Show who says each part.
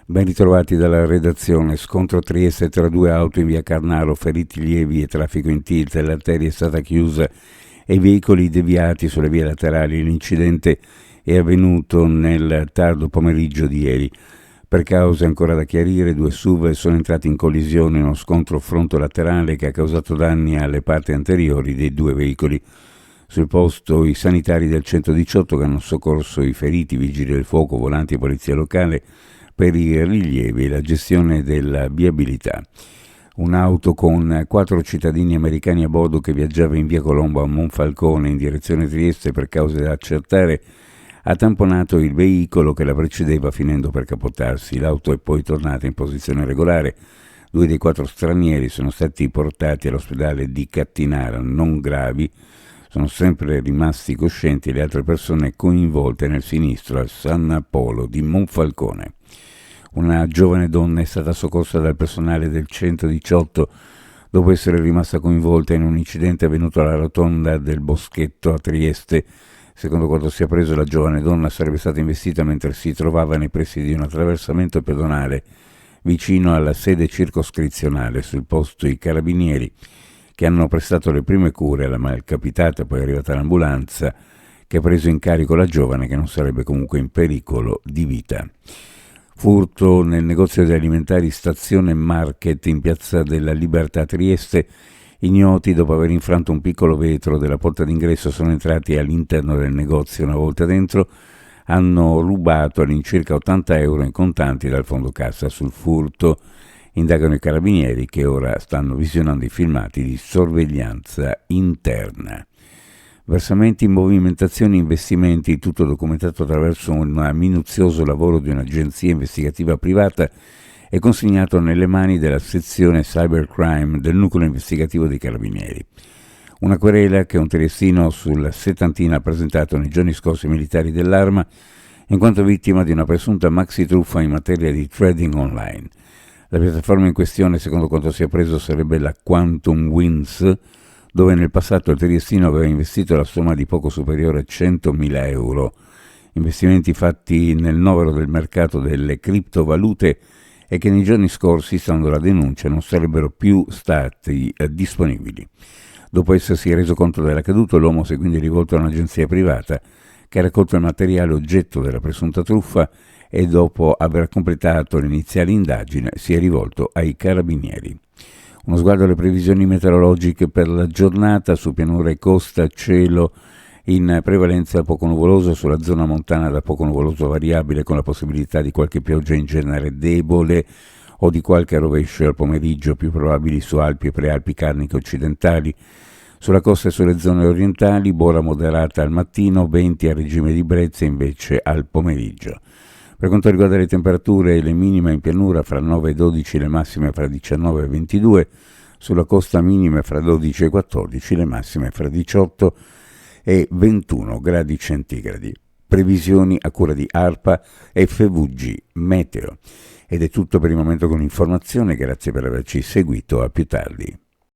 Speaker 1: Ben ritrovati dalla redazione. Scontro Trieste tra due auto in via Carnaro, feriti lievi e traffico in tilt. L'arteria è stata chiusa e i veicoli deviati sulle vie laterali. L'incidente è avvenuto nel tardo pomeriggio di ieri. Per cause ancora da chiarire, due SUV sono entrati in collisione in uno scontro fronto-laterale che ha causato danni alle parti anteriori dei due veicoli. Sul posto i sanitari del 118 che hanno soccorso i feriti, vigili del fuoco, volanti e polizia locale per i rilievi e la gestione della viabilità. Un'auto con 4 cittadini americani a bordo che viaggiava in via Colombo a Monfalcone in direzione Trieste per cause da accertare ha tamponato il veicolo che la precedeva finendo per capotarsi. L'auto è poi tornata in posizione regolare. 2 dei 4 stranieri sono stati portati all'ospedale di Cattinara, non gravi. Sono sempre rimasti coscienti le altre persone coinvolte nel sinistro al San Polo di Monfalcone. Una giovane donna è stata soccorsa dal personale del 118 dopo essere rimasta coinvolta in un incidente avvenuto alla rotonda del Boschetto a Trieste. Secondo quanto si è appreso, la giovane donna sarebbe stata investita mentre si trovava nei pressi di un attraversamento pedonale vicino alla sede circoscrizionale. Sul posto i carabinieri che hanno prestato le prime cure alla malcapitata, poi è arrivata l'ambulanza che ha preso in carico la giovane che non sarebbe comunque in pericolo di vita. Furto nel negozio di alimentari Stazione Market in Piazza della Libertà Trieste. Ignoti, dopo aver infranto un piccolo vetro della porta d'ingresso, sono entrati all'interno del negozio. Una volta dentro hanno rubato all'incirca 80 euro in contanti dal fondo cassa. Sul furto indagano i carabinieri che ora stanno visionando i filmati di sorveglianza interna. Versamenti, movimentazioni, investimenti, tutto documentato attraverso un minuzioso lavoro di un'agenzia investigativa privata e consegnato nelle mani della sezione cybercrime del nucleo investigativo dei carabinieri. Una querela che un triestino sulla settantina ha presentato nei giorni scorsi ai militari dell'Arma in quanto vittima di una presunta maxi truffa in materia di trading online. La piattaforma in questione, secondo quanto si è appreso, sarebbe la Quantum Wins, dove nel passato il triestino aveva investito la somma di poco superiore a 100.000 euro. Investimenti fatti nel novero del mercato delle criptovalute e che nei giorni scorsi, stando alla denuncia, non sarebbero più stati disponibili. Dopo essersi reso conto dell'accaduto, l'uomo si è quindi rivolto a un'agenzia privata che ha raccolto il materiale oggetto della presunta truffa e dopo aver completato l'iniziale indagine si è rivolto ai carabinieri. Uno sguardo alle previsioni meteorologiche per la giornata. Su pianura e costa cielo in prevalenza poco nuvoloso, sulla zona montana da poco nuvoloso variabile con la possibilità di qualche pioggia in genere debole o di qualche rovescio al pomeriggio, più probabili su Alpi e prealpi carniche occidentali. Sulla costa e sulle zone orientali boria moderata al mattino, venti a regime di brezza invece al pomeriggio. Per quanto riguarda le temperature, le minime in pianura fra 9 e 12, le massime fra 19 e 22, sulla costa minime fra 12 e 14, le massime fra 18 e 21 gradi centigradi. Previsioni a cura di ARPA FVG Meteo. Ed è tutto per il momento con l'informazione, grazie per averci seguito, a più tardi.